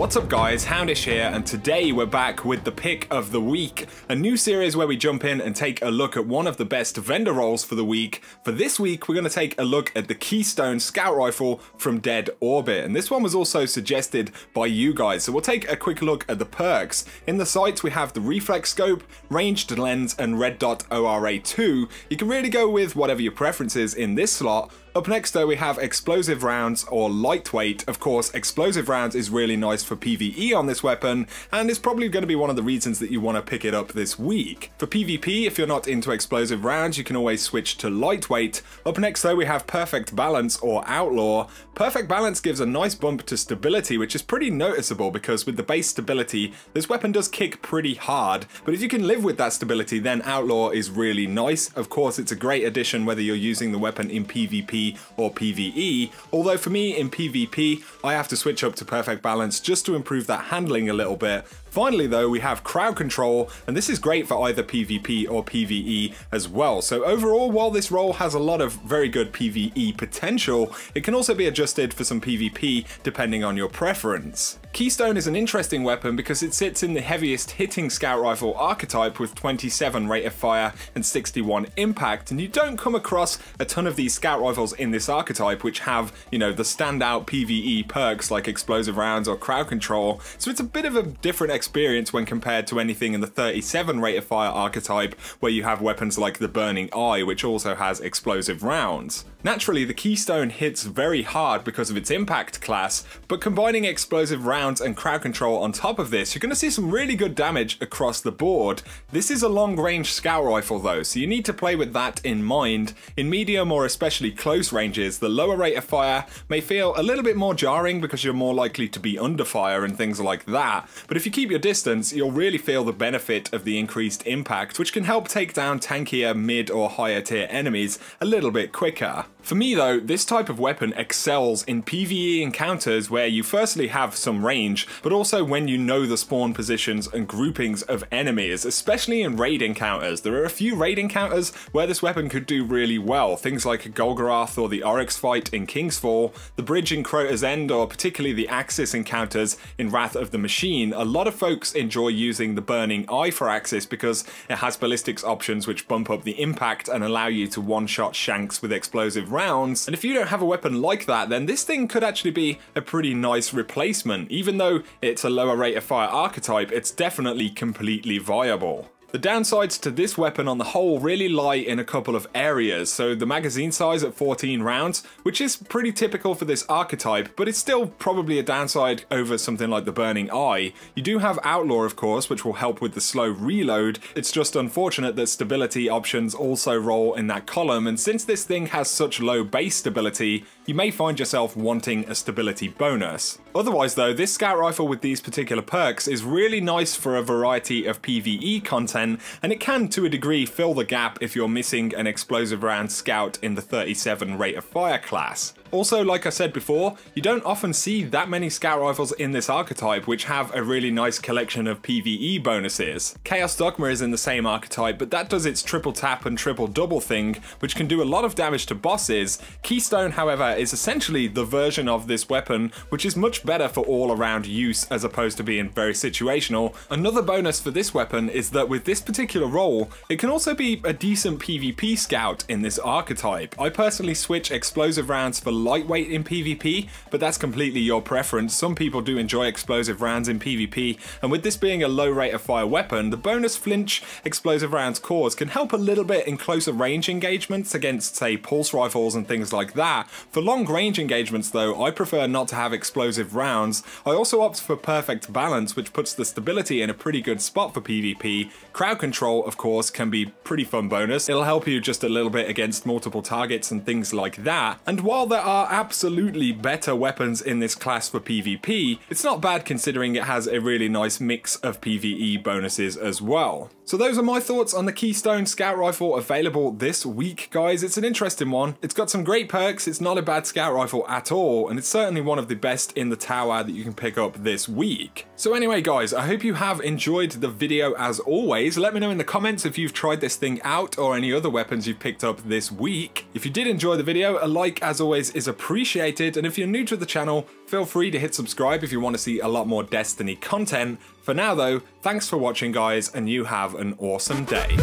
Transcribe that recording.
What's up guys, Houndish here, and today we're back with the pick of the week, a new series where we jump in and take a look at one of the best vendor roles for the week. For this week we're going to take a look at the Keystone Scout Rifle from Dead Orbit, and this one was also suggested by you guys, so we'll take a quick look at the perks. In the sights we have the reflex scope, ranged lens and red dot ORA 2. You can really go with whatever your preference is in this slot. Up next though we have explosive rounds or lightweight. Of course, explosive rounds is really nice for PvE on this weapon, and is probably going to be one of the reasons that you want to pick it up this week. For PvP, if you're not into explosive rounds, you can always switch to lightweight. Up next though we have perfect balance or outlaw. Perfect balance gives a nice bump to stability, which is pretty noticeable because with the base stability, this weapon does kick pretty hard, but if you can live with that stability, then outlaw is really nice. Of course, it's a great addition whether you're using the weapon in PvP or PvE, although for me in PvP I have to switch up to perfect balance just to improve that handling a little bit. Finally though we have crowd control, and this is great for either PvP or PvE as well. So overall, while this role has a lot of very good PvE potential, it can also be adjusted for some PvP depending on your preference. Keystone is an interesting weapon because it sits in the heaviest hitting scout rifle archetype with 27 rate of fire and 61 impact, and you don't come across a ton of these scout rifles in this archetype which have, you know, the standout PvE perks like explosive rounds or crowd control, so it's a bit of a different experience when compared to anything in the 37 rate of fire archetype where you have weapons like the Burning Eye, which also has explosive rounds. Naturally, the Keystone hits very hard because of its impact class, but combining explosive rounds and crowd control on top of this, you're going to see some really good damage across the board. This is a long-range scout rifle though, so you need to play with that in mind. In medium or especially close ranges, the lower rate of fire may feel a little bit more jarring because you're more likely to be under fire and things like that, but if you keep your distance, you'll really feel the benefit of the increased impact, which can help take down tankier, mid or higher tier enemies a little bit quicker. For me though, this type of weapon excels in PvE encounters where you firstly have some range, but also when you know the spawn positions and groupings of enemies, especially in raid encounters. There are a few raid encounters where this weapon could do really well, things like Golgoroth or the Oryx fight in Kingsfall, the bridge in CROTA's End, or particularly the Axis encounters in Wrath of the Machine. A lot of folks enjoy using the Burning Eye for Axis because it has ballistics options which bump up the impact and allow you to one-shot shanks with explosive rounds, and if you don't have a weapon like that, then this thing could actually be a pretty nice replacement. Even though it's a lower rate of fire archetype, it's definitely completely viable. The downsides to this weapon on the whole really lie in a couple of areas. So the magazine size at 14 rounds, which is pretty typical for this archetype, but it's still probably a downside over something like the Burning Eye. You do have Outlaw of course, which will help with the slow reload. It's just unfortunate that stability options also roll in that column, and since this thing has such low base stability, you may find yourself wanting a stability bonus. Otherwise though, this scout rifle with these particular perks is really nice for a variety of PvE content, and it can to a degree fill the gap if you're missing an explosive round scout in the 37 rate of fire class. Also, like I said before, you don't often see that many scout rifles in this archetype which have a really nice collection of PvE bonuses. Chaos Dogma is in the same archetype, but that does its triple tap and triple double thing, which can do a lot of damage to bosses. Keystone, however, is essentially the version of this weapon which is much better for all-around use as opposed to being very situational. Another bonus for this weapon is that with this particular role, it can also be a decent PvP scout in this archetype. I personally switch explosive rounds for lightweight in PvP, but that's completely your preference. Some people do enjoy explosive rounds in PvP, and with this being a low rate of fire weapon, the bonus flinch explosive rounds cause can help a little bit in closer range engagements against, say, pulse rifles and things like that. For long range engagements though, I prefer not to have explosive rounds. I also opt for perfect balance, which puts the stability in a pretty good spot for PvP. Crowd control, of course, can be pretty fun bonus. It'll help you just a little bit against multiple targets and things like that. And while there are absolutely better weapons in this class for PvP, it's not bad considering it has a really nice mix of PvE bonuses as well. So those are my thoughts on the Keystone Scout Rifle available this week, guys. It's an interesting one. It's got some great perks, it's not a bad scout rifle at all, and it's certainly one of the best in the tower that you can pick up this week. So anyway guys, I hope you have enjoyed the video as always. Let me know in the comments if you've tried this thing out or any other weapons you've picked up this week. If you did enjoy the video, a like as always is appreciated, and if you're new to the channel, feel free to hit subscribe if you want to see a lot more Destiny content. For now though, thanks for watching guys, and you have an awesome day.